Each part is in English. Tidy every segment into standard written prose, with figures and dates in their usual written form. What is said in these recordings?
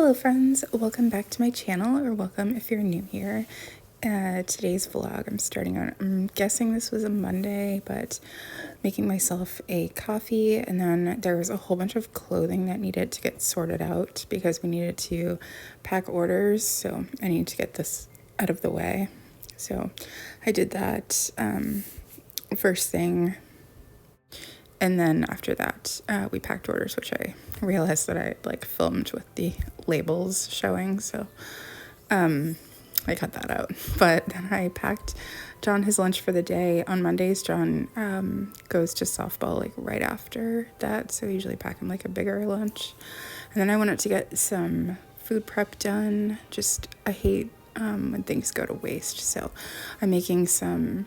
Hello friends, welcome back to my channel, or welcome if you're new here. Today's vlog I'm starting on, I'm guessing this was a Monday, but making myself a coffee, and then there was a whole bunch of clothing that needed to get sorted out because we needed to pack orders, so I need to get this out of the way. So I did that first thing. And then after that, we packed orders, which I realized that I filmed with the labels showing, so I cut that out. But then I packed John his lunch for the day. On Mondays, John goes to softball right after that, so I usually pack him a bigger lunch. And then I wanted to get some food prep done. I hate when things go to waste, so I'm making some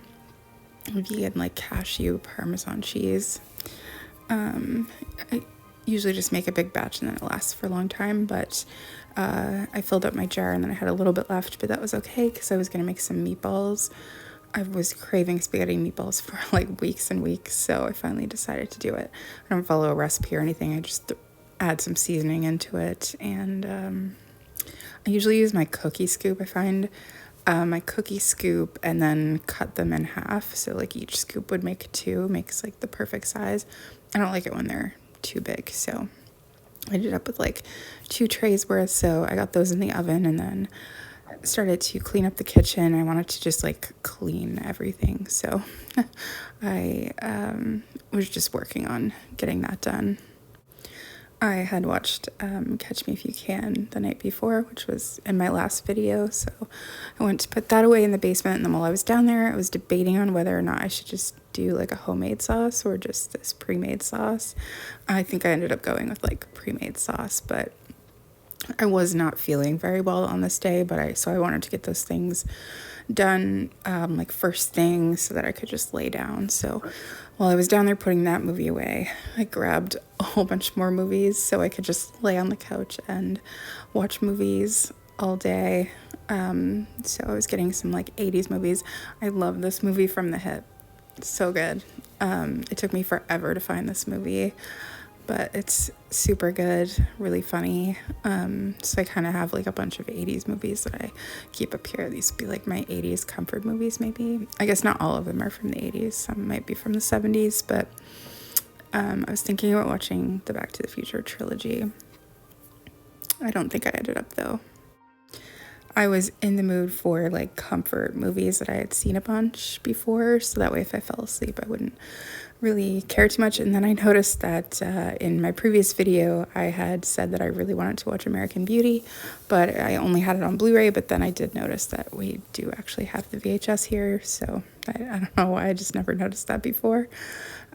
vegan cashew Parmesan cheese. I usually just make a big batch and then it lasts for a long time, but I filled up my jar and then I had a little bit left, but that was okay because I was going to make some meatballs. I was craving spaghetti meatballs for weeks and weeks, so I finally decided to do it. I don't follow a recipe or anything, I just add some seasoning into it, and I usually use my cookie scoop. I find my cookie scoop and then cut them in half, so each scoop would make two, makes the perfect size. I don't like it when they're too big, so I ended up with 2 trays worth. So I got those in the oven and then started to clean up the kitchen. I wanted to just clean everything, so I was just working on getting that done. I had watched Catch Me If You Can the night before, which was in my last video, so I went to put that away in the basement, and then while I was down there, I was debating on whether or not I should just do a homemade sauce or just this pre-made sauce. I think I ended up going with pre-made sauce, but I was not feeling very well on this day, so I wanted to get those things done first thing so that I could just lay down. So while I was down there putting that movie away, I grabbed a whole bunch more movies so I could just lay on the couch and watch movies all day. So I was getting some 80s movies. I love this movie From the Hip. It's so good. It took me forever to find this movie, but it's super good, really funny. So I kind of have a bunch of 80s movies that I keep up here. These would be my 80s comfort movies, maybe. I guess not all of them are from the 80s. Some might be from the 70s, but I was thinking about watching the Back to the Future trilogy. I don't think I ended up, though. I was in the mood for comfort movies that I had seen a bunch before, so that way if I fell asleep I wouldn't really care too much. And then I noticed that in my previous video I had said that I really wanted to watch American Beauty, but I only had it on Blu-ray. But then I did notice that we do actually have the VHS here, so I don't know why I just never noticed that before.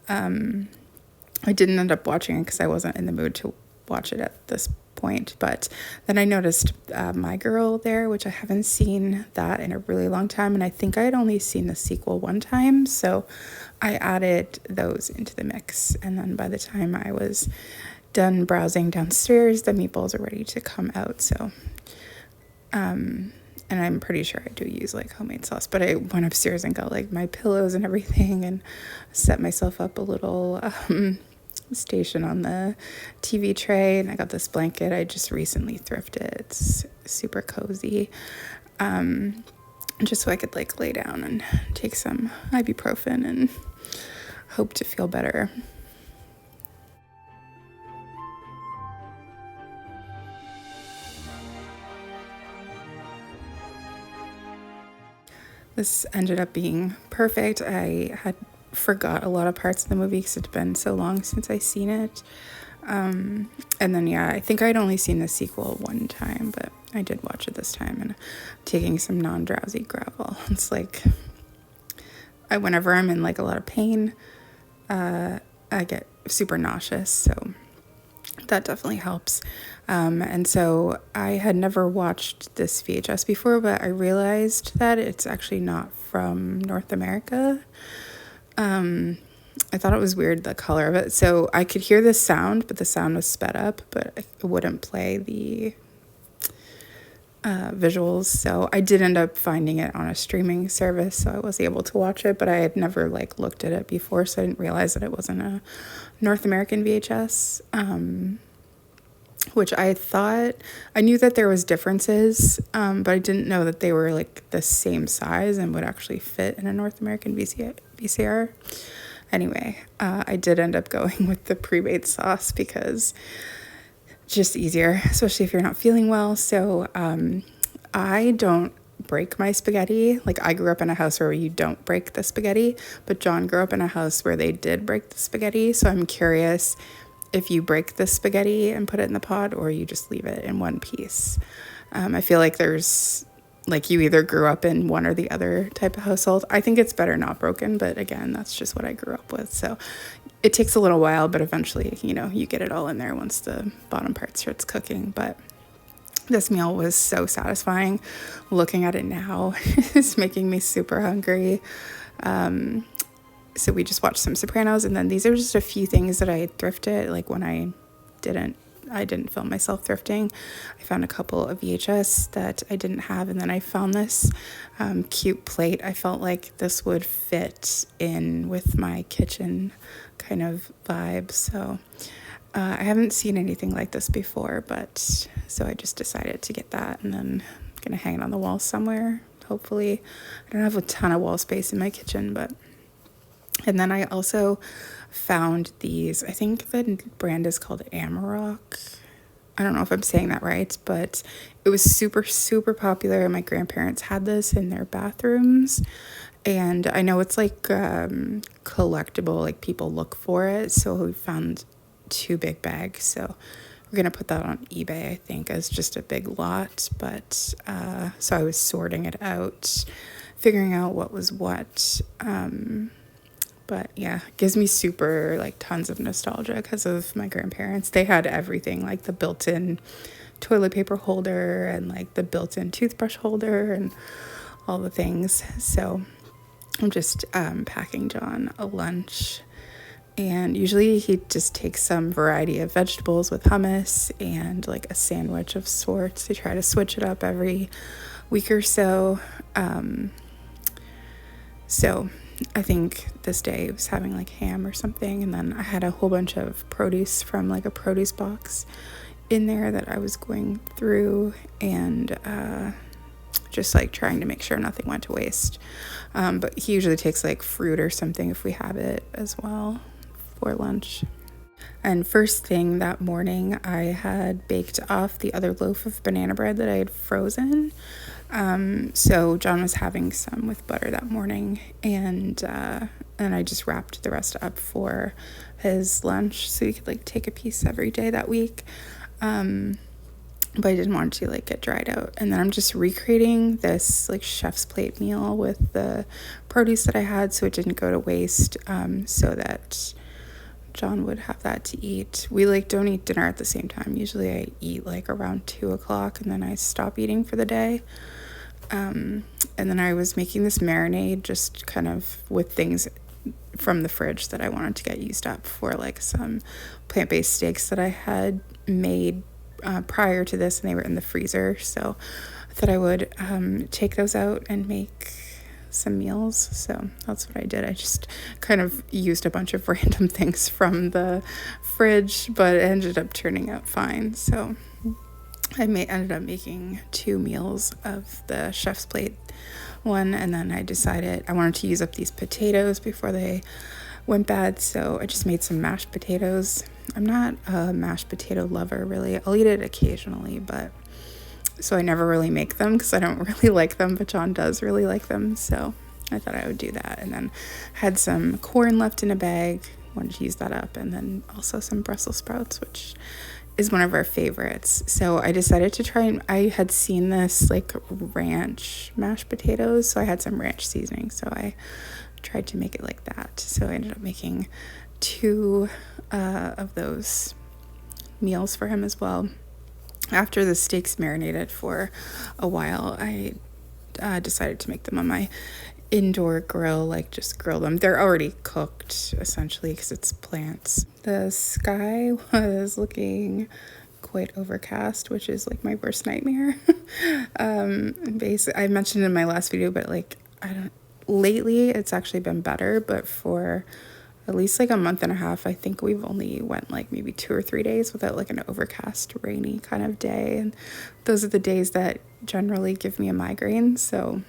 I didn't end up watching it because I wasn't in the mood to watch it at this point, but then I noticed My Girl there, which I haven't seen that in a really long time, and I think I had only seen the sequel one time, so I added those into the mix. And then by the time I was done browsing downstairs, the meatballs are ready to come out. So and I'm pretty sure I do use homemade sauce, but I went upstairs and got my pillows and everything and set myself up a little station on the TV tray, and I got this blanket I just recently thrifted. It's super cozy, just so I could lay down and take some ibuprofen and hope to feel better. This ended up being perfect. I had forgot a lot of parts of the movie because it's been so long since I seen it. And then I think I'd only seen the sequel one time, but I did watch it this time, and taking some non-drowsy gravel. It's whenever I'm in a lot of pain, I get super nauseous, so that definitely helps. And so I had never watched this VHS before, but I realized that it's actually not from North America. I thought it was weird, the color of it. So I could hear the sound, but the sound was sped up, but it wouldn't play the visuals. So I did end up finding it on a streaming service, so I was able to watch it, but I had never looked at it before, so I didn't realize that it wasn't a North American VHS. which I thought, I knew that there was differences, but I didn't know that they were like the same size and would actually fit in a North American VCR. Anyway, I did end up going with the pre-made sauce because it's just easier, especially if you're not feeling well. So I don't break my spaghetti. Like, I grew up in a house where you don't break the spaghetti, but John grew up in a house where they did break the spaghetti. So I'm curious if you break the spaghetti and put it in the pot or you just leave it in one piece. I feel like there's, like, you either grew up in one or the other type of household. I think it's better not broken, but again, that's just what I grew up with. So it takes a little while, but eventually, you know, you get it all in there once the bottom part starts cooking. But this meal was so satisfying. Looking at it now, it's making me super hungry. So we just watched some Sopranos, and then these are just a few things that I thrifted. Like, when I didn't film myself thrifting, I found a couple of VHS that I didn't have, and then I found this cute plate. I felt like this would fit in with my kitchen kind of vibe. So I haven't seen anything like this before, but so I just decided to get that, and then I'm gonna hang it on the wall somewhere. Hopefully, I don't have a ton of wall space in my kitchen, but. And then I also found these, I think the brand is called Amarok. I don't know if I'm saying that right, but it was super, super popular. My grandparents had this in their bathrooms. And I know it's like collectible, like people look for it. So we found 2 big bags. So we're going to put that on eBay, I think, as just a big lot. But so I was sorting it out, figuring out what was what. But yeah, it gives me super, like, tons of nostalgia because of my grandparents. They had everything, like the built-in toilet paper holder and like the built-in toothbrush holder and all the things. So I'm just packing John a lunch. And usually he just takes some variety of vegetables with hummus and like a sandwich of sorts. I try to switch it up every week or so. So I think this day it was having like ham or something, and then I had a whole bunch of produce from like a produce box in there that I was going through and just like trying to make sure nothing went to waste. But he usually takes like fruit or something if we have it as well for lunch. And first thing that morning, I had baked off the other loaf of banana bread that I had frozen. So John was having some with butter that morning, and I just wrapped the rest up for his lunch so he could like take a piece every day that week. But I didn't want to like get dried out. And then I'm just recreating this like chef's plate meal with the produce that I had so it didn't go to waste, so that John would have that to eat. We like don't eat dinner at the same time. Usually I eat like around 2:00 and then I stop eating for the day. And then I was making this marinade just kind of with things from the fridge that I wanted to get used up for like some plant-based steaks that I had made prior to this, and they were in the freezer. So I thought I would take those out and make some meals. So that's what I did. I just kind of used a bunch of random things from the fridge, but it ended up turning out fine. So I ended up making 2 meals of the chef's plate one, and then I decided I wanted to use up these potatoes before they went bad, so I just made some mashed potatoes. I'm not a mashed potato lover, really. I'll eat it occasionally, but so I never really make them because I don't really like them, but John does really like them, so I thought I would do that. And then had some corn left in a bag, wanted to use that up, and then also some Brussels sprouts, which is one of our favorites. So I decided to try, and I had seen this like ranch mashed potatoes, so I had some ranch seasoning, so I tried to make it like that. So I ended up making 2 of those meals for him as well. After the steaks marinated for a while, I decided to make them on my indoor grill, like just grill them. They're already cooked essentially because it's plants. The sky was looking quite overcast, which is like my worst nightmare. Basically, I mentioned in my last video, but like lately it's actually been better, but for at least like a month and a half. I think we've only went like maybe 2 or 3 days without like an overcast, rainy kind of day. And those are the days that generally give me a migraine. So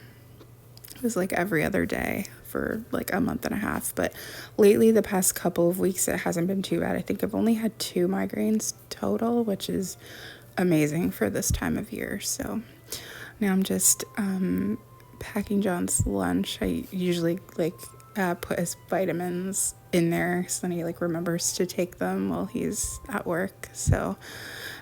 it was like every other day for like a month and a half. But lately, the past couple of weeks, it hasn't been too bad. I think I've only had 2 migraines total, which is amazing for this time of year. So now I'm just packing John's lunch. I usually like put his vitamins in there so then he like remembers to take them while he's at work. So,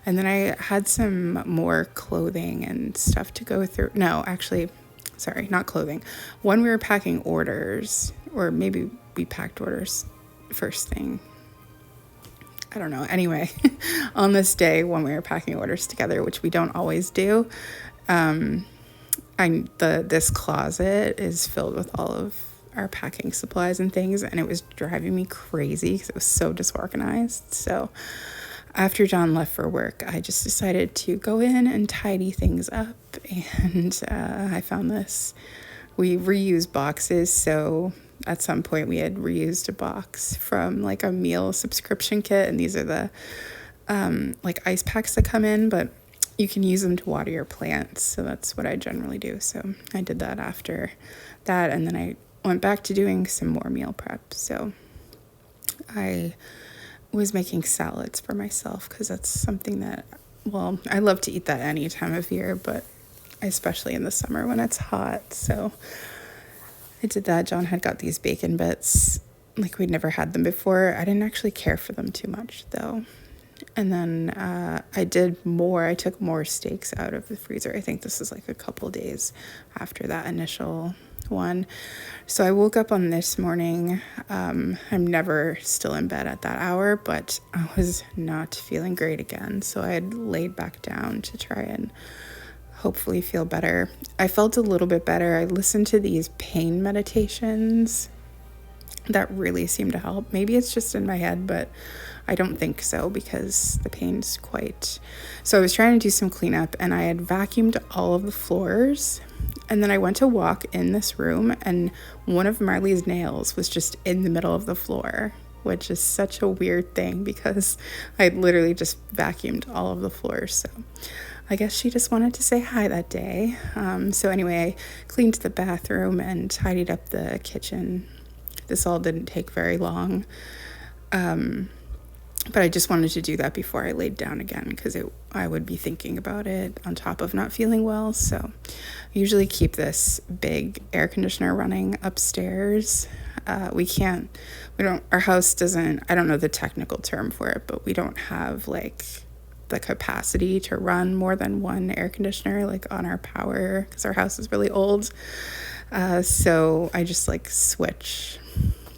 and then I had some more clothing and stuff to go through. No, actually, sorry, not clothing. When we were packing orders, or maybe we packed orders first thing, I don't know. Anyway, on this day when we were packing orders together, which we don't always do, this closet is filled with all of our packing supplies and things, and it was driving me crazy because it was so disorganized. So after John left for work, I just decided to go in and tidy things up, and I found this. We reuse boxes, so at some point we had reused a box from like a meal subscription kit, and these are the like ice packs that come in, but you can use them to water your plants. So that's what I generally do. So I did that after that, and then I went back to doing some more meal prep. So I was making salads for myself because that's something that, well, I love to eat that any time of year, but especially in the summer when it's hot. So I did that. John had got these bacon bits, like we'd never had them before. I didn't actually care for them too much though. And then I took more steaks out of the freezer. I think this is like a couple days after that initial one. So I woke up on this morning. I'm never still in bed at that hour, but I was not feeling great again. So I had laid back down to try and hopefully feel better. I felt a little bit better. I listened to these pain meditations that really seem to help. Maybe it's just in my head, but I don't think so because the pain's quite... So I was trying to do some cleanup and I had vacuumed all of the floors, and then I went to walk in this room and one of Marley's nails was just in the middle of the floor, which is such a weird thing because I literally just vacuumed all of the floors. So I guess she just wanted to say hi that day. So anyway, I cleaned the bathroom and tidied up the kitchen. This all didn't take very long. But I just wanted to do that before I laid down again because I would be thinking about it on top of not feeling well. So I usually keep this big air conditioner running upstairs. Our house doesn't, I don't know the technical term for it, but we don't have like the capacity to run more than one air conditioner like on our power because our house is really old. So I just like switch.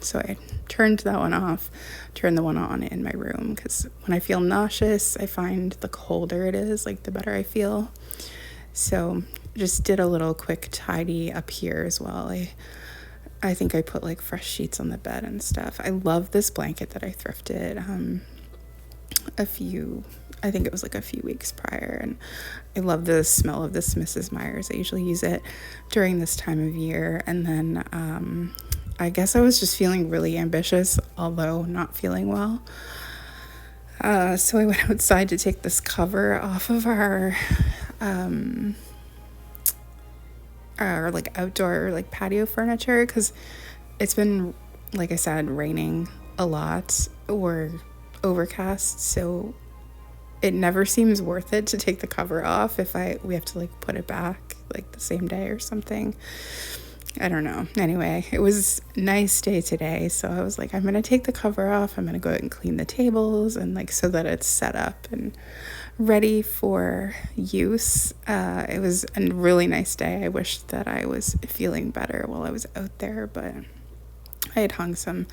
So I turned that one off, turned the one on in my room because when I feel nauseous, I find the colder it is, like the better I feel. So just did a little quick tidy up here as well. I think I put like fresh sheets on the bed and stuff. I love this blanket that I thrifted I think it was like a few weeks prior, and I love the smell of this Mrs. Myers. I usually use it during this time of year. And then I guess I was just feeling really ambitious, although not feeling well. So I went outside to take this cover off of our like outdoor like patio furniture because it's been, like I said, raining a lot or overcast. So it never seems worth it to take the cover off if we have to like put it back like the same day or something. I don't know. Anyway, it was a nice day today, so I was like, I'm gonna take the cover off. I'm gonna go out and clean the tables and like so that it's set up and ready for use. It was a really nice day. I wish that I was feeling better while I was out there, but I had hung some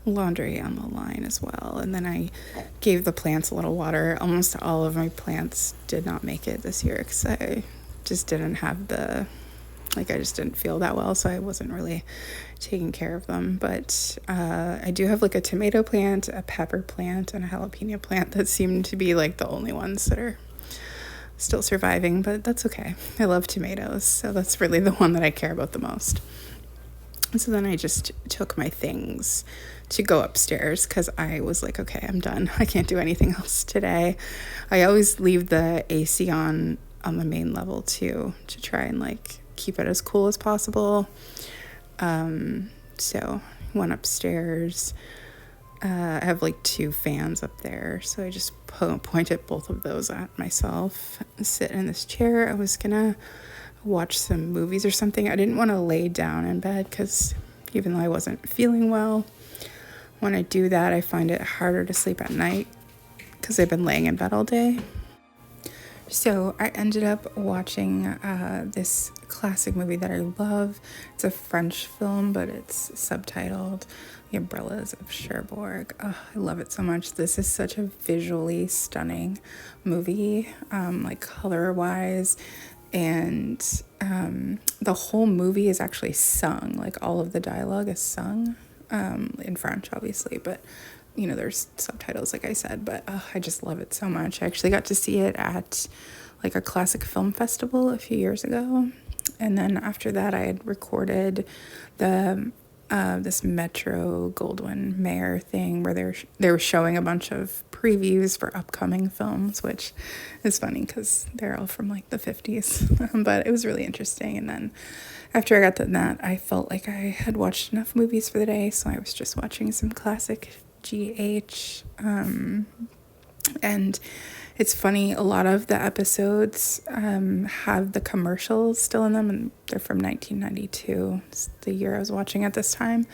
laundry on the line as well. And then I gave the plants a little water. Almost all of my plants did not make it this year because I just didn't have I just didn't feel that well. So I wasn't really taking care of them. But I do have like a tomato plant, a pepper plant, and a jalapeno plant that seem to be like the only ones that are still surviving. But that's okay. I love tomatoes. So that's really the one that I care about the most. So then I just took my things to go upstairs because I was like, okay, I'm done. I can't do anything else today. I always leave the AC on the main level too, to try and like keep it as cool as possible. So went upstairs. I have like 2 fans up there, so I just pointed both of those at myself. Sit in this chair. I was gonna watch some movies or something. I didn't want to lay down in bed because even though I wasn't feeling well, when I do that, I find it harder to sleep at night because I've been laying in bed all day. So I ended up watching this classic movie that I love. It's a French film, but it's subtitled The Umbrellas of Cherbourg. Oh, I love it so much. This is such a visually stunning movie, like color-wise. And the whole movie is actually sung. Like all of the dialogue is sung in French, obviously, but you know, there's subtitles, like I said, but I just love it so much. I actually got to see it at like a classic film festival a few years ago. And then after that, I had recorded the this Metro Goldwyn Mayer thing where they were showing a bunch of previews for upcoming films, which is funny because they're all from like the 50s. But it was really interesting. And then after I got done that, I felt like I had watched enough movies for the day, so I was just watching some classic GH. And it's funny, a lot of the episodes have the commercials still in them, and they're from 1992. It's the year I was watching at this time.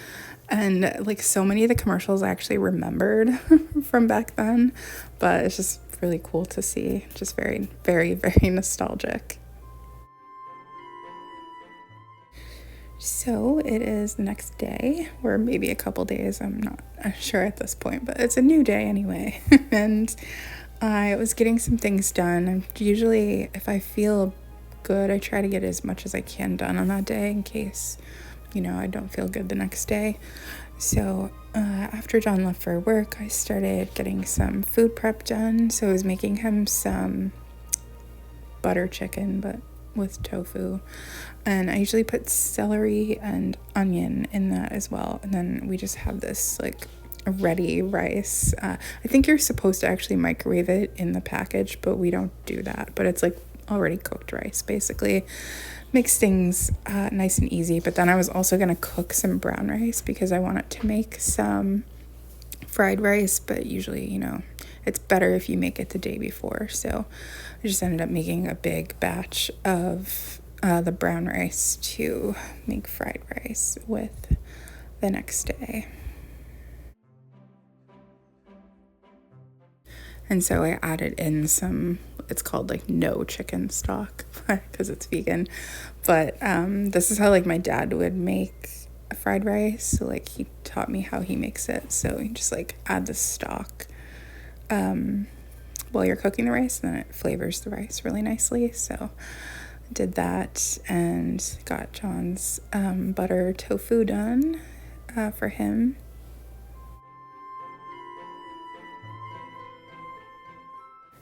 And like so many of the commercials I actually remembered from back then, but it's just really cool to see. Just very, very, very nostalgic. So it is the next day, or maybe a couple days, I'm not sure at this point, but it's a new day anyway. And I was getting some things done. And usually, if I feel good, I try to get as much as I can done on that day in case, you know, I don't feel good the next day. So after John left for work, I started getting some food prep done. So I was making him some butter chicken, but with tofu. And I usually put celery and onion in that as well. And then we just have this like ready rice. I think you're supposed to actually microwave it in the package, but we don't do that. But it's like already cooked rice, basically. Makes things nice and easy. But then I was also going to cook some brown rice because I wanted to make some fried rice, but usually, you know, it's better if you make it the day before. So I just ended up making a big batch of the brown rice to make fried rice with the next day. And so I added in some, it's called like no chicken stock because it's vegan. But this is how like my dad would make fried rice. So like he taught me how he makes it. So you just like add the stock while you're cooking the rice, and then it flavors the rice really nicely. So I did that and got John's butter tofu done for him.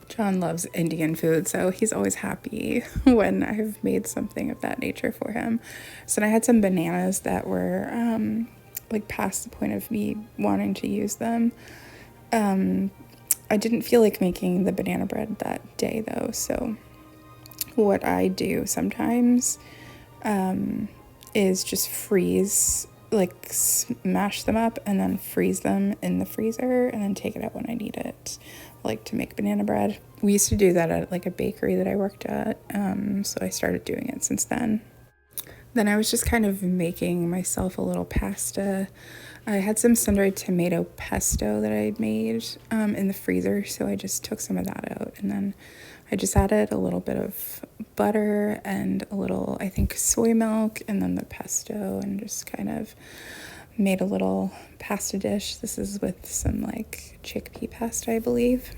John loves Indian food, so he's always happy when I've made something of that nature for him. So I had some bananas that were like past the point of me wanting to use them. I didn't feel like making the banana bread that day though, so what I do sometimes is just freeze, like smash them up and then freeze them in the freezer and then take it out when I need it, like to make banana bread. We used to do that at like a bakery that I worked at, so I started doing it since then. Then I was just kind of making myself a little pasta. I had some sun-dried tomato pesto that I had made in the freezer, so I just took some of that out, and then I just added a little bit of butter and a little, I think, soy milk, and then the pesto, and just kind of made a little pasta dish. This is with some like chickpea pasta, I believe,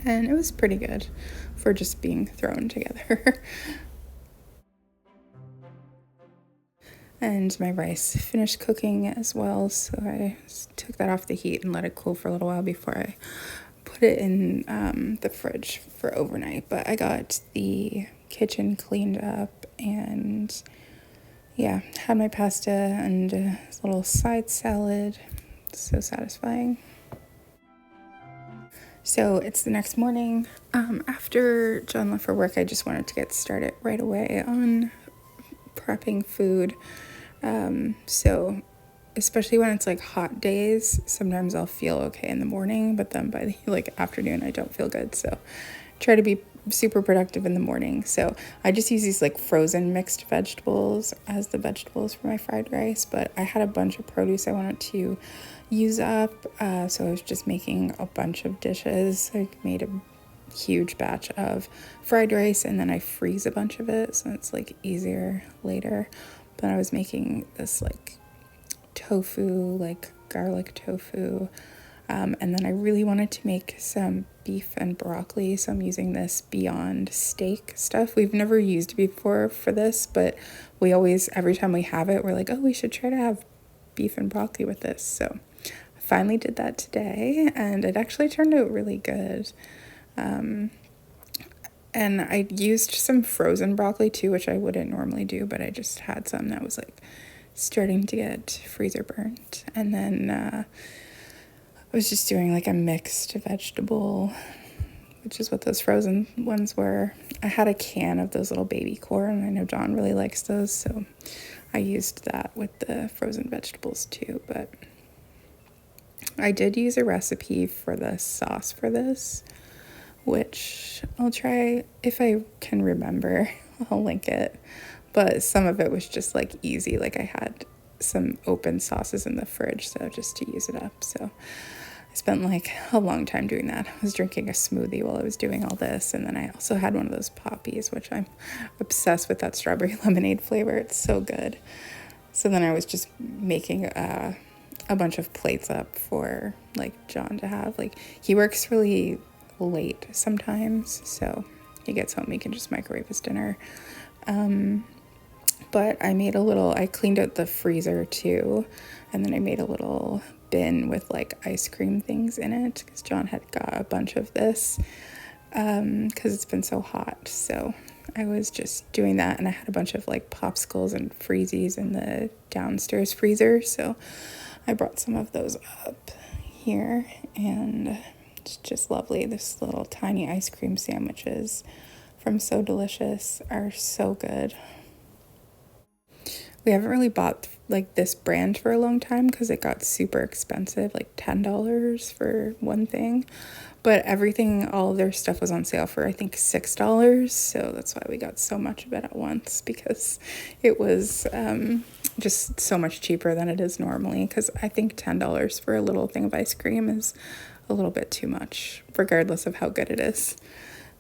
and it was pretty good for just being thrown together. And my rice finished cooking as well, so I took that off the heat and let it cool for a little while before I put it in the fridge for overnight. But I got the kitchen cleaned up and yeah, had my pasta and a little side salad. So satisfying. So it's the next morning. After John left for work, I just wanted to get started right away on prepping food. So especially when it's like hot days, sometimes I'll feel okay in the morning, but then by the like afternoon I don't feel good. So try to be super productive in the morning. So I just use these like frozen mixed vegetables as the vegetables for my fried rice, but I had a bunch of produce I wanted to use up. So I was just making a bunch of dishes. I made a huge batch of fried rice and then I freeze a bunch of it so it's like easier later. But I was making this like tofu, like garlic tofu. And then I really wanted to make some beef and broccoli. So I'm using this Beyond Steak stuff. We've never used it before for this, but we always, every time we have it, we're like, oh, we should try to have beef and broccoli with this. So I finally did that today and it actually turned out really good. And I used some frozen broccoli too, which I wouldn't normally do, but I just had some that was like starting to get freezer burnt. And then I was just doing like a mixed vegetable, which is what those frozen ones were. I had a can of those little baby corn. I know John really likes those, so I used that with the frozen vegetables too. But I did use a recipe for the sauce for this, which I'll try if I can remember. I'll link it. But some of it was just like easy. Like I had some open sauces in the fridge, so just to use it up. So I spent like a long time doing that. I was drinking a smoothie while I was doing all this. And then I also had one of those poppies, which I'm obsessed with, that strawberry lemonade flavor. It's so good. So then I was just making a bunch of plates up for like John to have. Like he works really late sometimes, so he gets home, he can just microwave his dinner. But I cleaned out the freezer too, and then I made a little bin with like ice cream things in it because John had got a bunch of this because it's been so hot. So I was just doing that, and I had a bunch of like popsicles and freezies in the downstairs freezer, so I brought some of those up here, and it's just lovely. This little tiny ice cream sandwiches from So Delicious are so good. We haven't really bought like this brand for a long time because it got super expensive, like $10 for one thing. But everything, all of their stuff was on sale for I think $6. So that's why we got so much of it at once, because it was just so much cheaper than it is normally. Because I think $10 for a little thing of ice cream is a little bit too much, regardless of how good it is.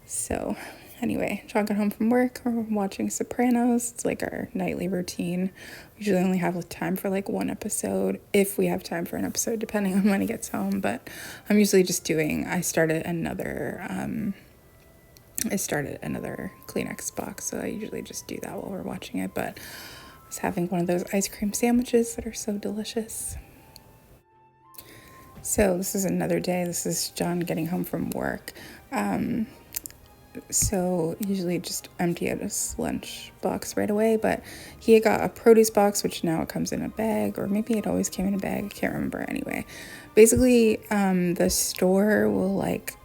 So anyway, John got home from work. We're watching Sopranos. It's like our nightly routine. We usually only have time for like one episode, if we have time for an episode, depending on when he gets home. But I'm usually just I started another Kleenex box, so I usually just do that while we're watching it. But I was having one of those ice cream sandwiches that are so delicious. So this is another day. This is John getting home from work. So usually just empty out his lunch box right away, but he had got a produce box, which now it comes in a bag, or maybe it always came in a bag. I can't remember. Anyway, basically, the store will like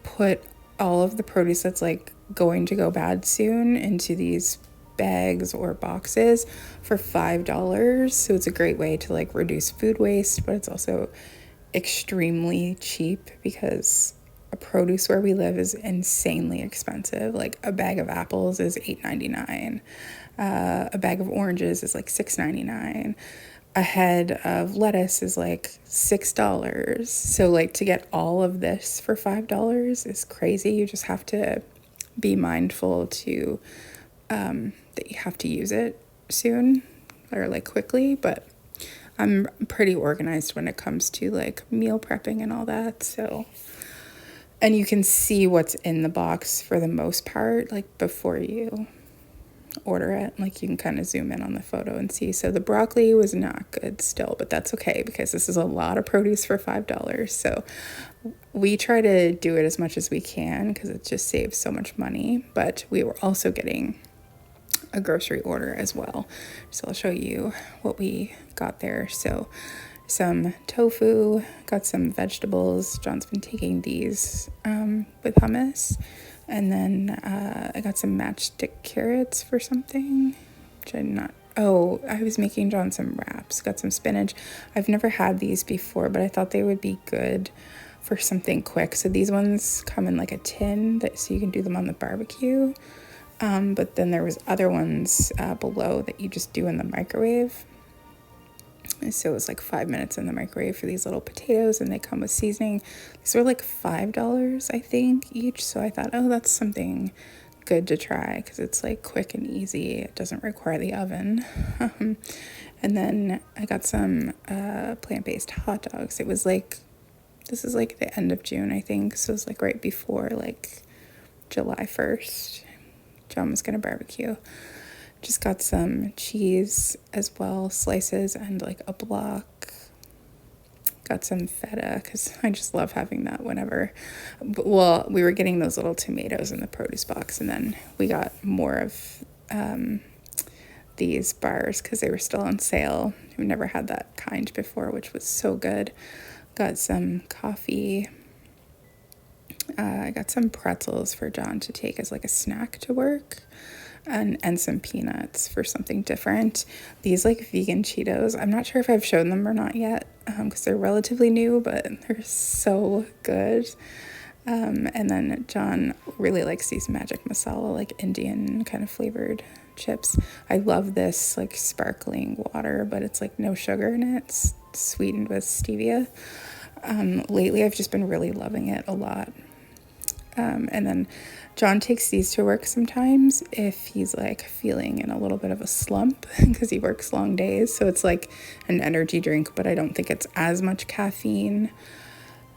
put all of the produce that's like going to go bad soon into these bags or boxes for $5. So it's a great way to like reduce food waste, but it's also extremely cheap because a produce where we live is insanely expensive. Like a bag of apples is $8.99. A bag of oranges is like $6.99. A head of lettuce is like $6. So like to get all of this for $5 is crazy. You just have to be mindful to that you have to use it soon or like quickly. But I'm pretty organized when it comes to like meal prepping and all that. So, and you can see what's in the box for the most part, like before you order it. Like you can kind of zoom in on the photo and see. So the broccoli was not good still, but that's okay because this is a lot of produce for $5. So we try to do it as much as we can because it just saves so much money. But we were also getting a grocery order as well. So I'll show you what we got there. So some tofu, got some vegetables. John's been taking these with hummus. And then I got some matchstick carrots for something, which I'm not. Oh, I was making John some wraps. Got some spinach. I've never had these before, but I thought they would be good for something quick. So these ones come in like a tin, so you can do them on the barbecue. But then there was other ones below that you just do in the microwave. So it was like 5 minutes in the microwave for these little potatoes, and they come with seasoning. These were like $5, I think, each. So I thought, oh, that's something good to try because it's like quick and easy. It doesn't require the oven. And then I got some plant-based hot dogs. It was like, this is like the end of June, I think. So it was like right before like July 1st. John was going to barbecue. Just got some cheese as well, slices and like a block. Got some feta because I just love having that whenever. Well, we were getting those little tomatoes in the produce box, and then we got more of these bars because they were still on sale. We've never had that kind before, which was so good. Got some coffee. I got some pretzels for John to take as like a snack to work. And some peanuts for something different. These like vegan Cheetos, I'm not sure if I've shown them or not yet because they're relatively new, but they're so good. And then John really likes these magic masala, like Indian kind of flavored chips. I love this like sparkling water, but it's like no sugar in it. It's sweetened with stevia. Lately I've just been really loving it a lot. And then John takes these to work sometimes if he's like feeling in a little bit of a slump because he works long days. So it's like an energy drink, but I don't think it's as much caffeine.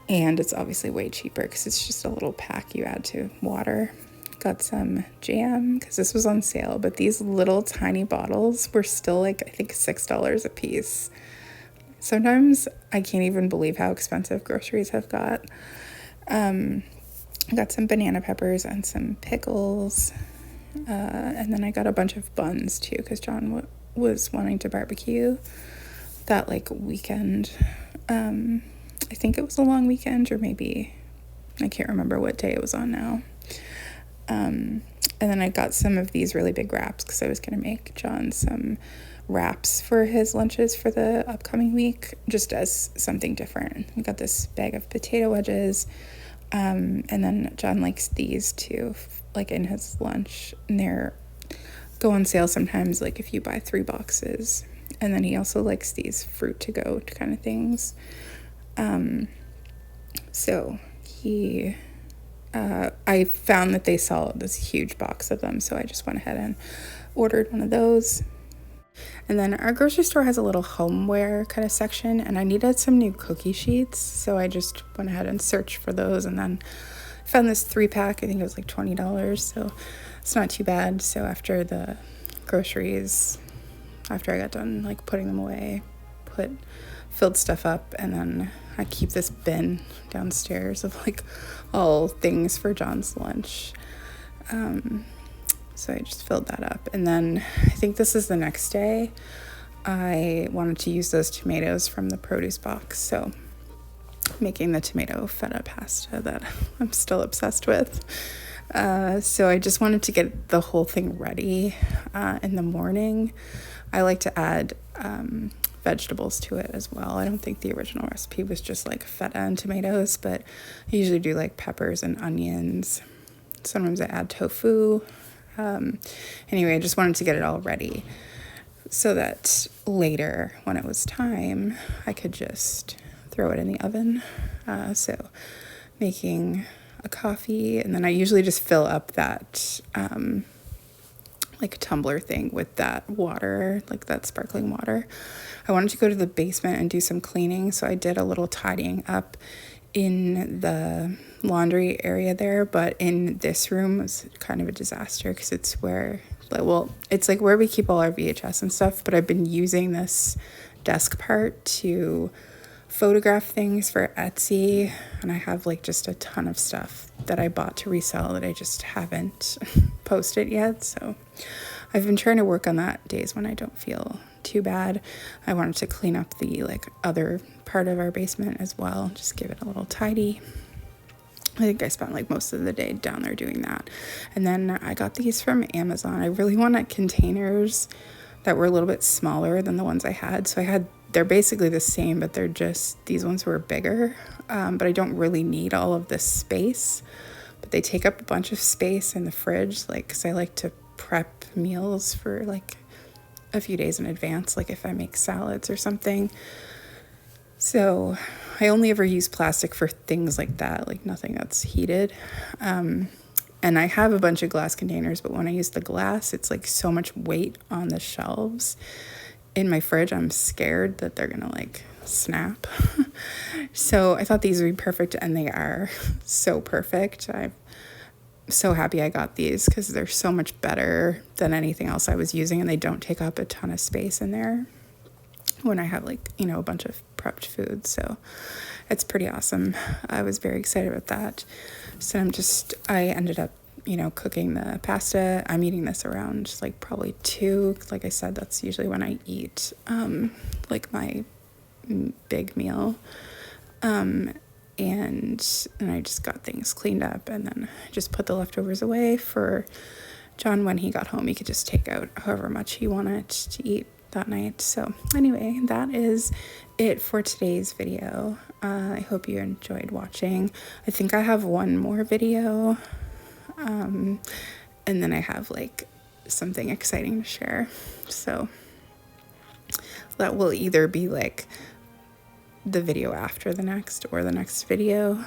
And it's obviously way cheaper because it's just a little pack you add to water. Got some jam because this was on sale, but these little tiny bottles were still like, I think $6 a piece. Sometimes I can't even believe how expensive groceries have got. I got some banana peppers and some pickles. And then I got a bunch of buns too because John was wanting to barbecue that like weekend. I think it was a long weekend, or maybe I can't remember what day it was on now. And then I got some of these really big wraps because I was going to make John some wraps for his lunches for the upcoming week, just as something different. I got this bag of potato wedges. And then John likes these too, like in his lunch, and they're go on sale sometimes, like if you buy 3 boxes. And then he also likes these fruit to go kind of things. So he, I found that they sell this huge box of them, so I just went ahead and ordered one of those. And then our grocery store has a little homeware kind of section, and I needed some new cookie sheets, so I just went ahead and searched for those, and then found this 3-pack. I think it was like $20, so it's not too bad. So after the groceries, after I got done like putting them away, filled stuff up, and then I keep this bin downstairs of like all things for John's lunch. So I just filled that up. And then I think this is the next day. I wanted to use those tomatoes from the produce box. So making the tomato feta pasta that I'm still obsessed with. So I just wanted to get the whole thing ready in the morning. I like to add vegetables to it as well. I don't think the original recipe was just like feta and tomatoes, but I usually do like peppers and onions. Sometimes I add tofu. Anyway, I just wanted to get it all ready so that later when it was time, I could just throw it in the oven. So making a coffee, and then I usually just fill up that like tumbler thing with that water, like that sparkling water. I wanted to go to the basement and do some cleaning, so I did a little tidying up in the laundry area there, but in this room was kind of a disaster because it's where, well, it's like where we keep all our VHS and stuff, but I've been using this desk part to photograph things for Etsy, and I have like just a ton of stuff that I bought to resell that I just haven't posted yet, so I've been trying to work on that days when I don't feel too bad. I wanted to clean up the like other part of our basement as well, just give it a little tidy. I think I spent like most of the day down there doing that. And then I got these from Amazon. I really wanted containers that were a little bit smaller than the ones I had. So they're basically the same, but these ones were bigger. But I don't really need all of this space. But they take up a bunch of space in the fridge, like, because I like to prep meals for like a few days in advance, like if I make salads or something. So I only ever use plastic for things like that, like nothing that's heated. And I have a bunch of glass containers, but when I use the glass, it's like so much weight on the shelves in my fridge. I'm scared that they're gonna like snap. So I thought these would be perfect, and they are so perfect. I'm so happy I got these because they're so much better than anything else I was using, and they don't take up a ton of space in there when I have like, you know, a bunch of prepped food. So it's pretty awesome. I was very excited about that. So I ended up, you know, cooking the pasta. I'm eating this around like probably 2. Like I said, that's usually when I eat like my big meal. And I just got things cleaned up, and then I just put the leftovers away for John when he got home. He could just take out however much he wanted to eat that night. So anyway, that is it for today's video. I hope you enjoyed watching. I think I have one more video, and then I have like something exciting to share. So that will either be like the video after the next or the next video.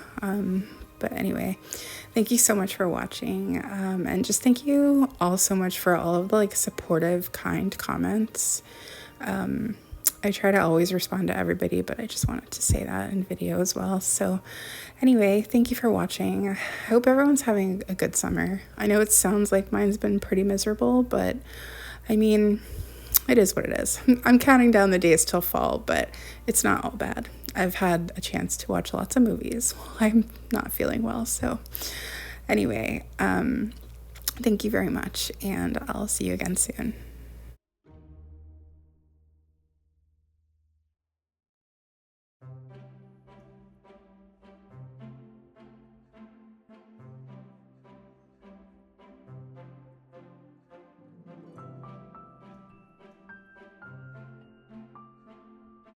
But anyway, thank you so much for watching. And just thank you all so much for all of the like supportive, kind comments. I try to always respond to everybody, but I just wanted to say that in video as well. So anyway, thank you for watching. I hope everyone's having a good summer. I know it sounds like mine's been pretty miserable, but I mean, it is what it is. I'm counting down the days till fall, but it's not all bad. I've had a chance to watch lots of movies while I'm not feeling well. So anyway, thank you very much, and I'll see you again soon.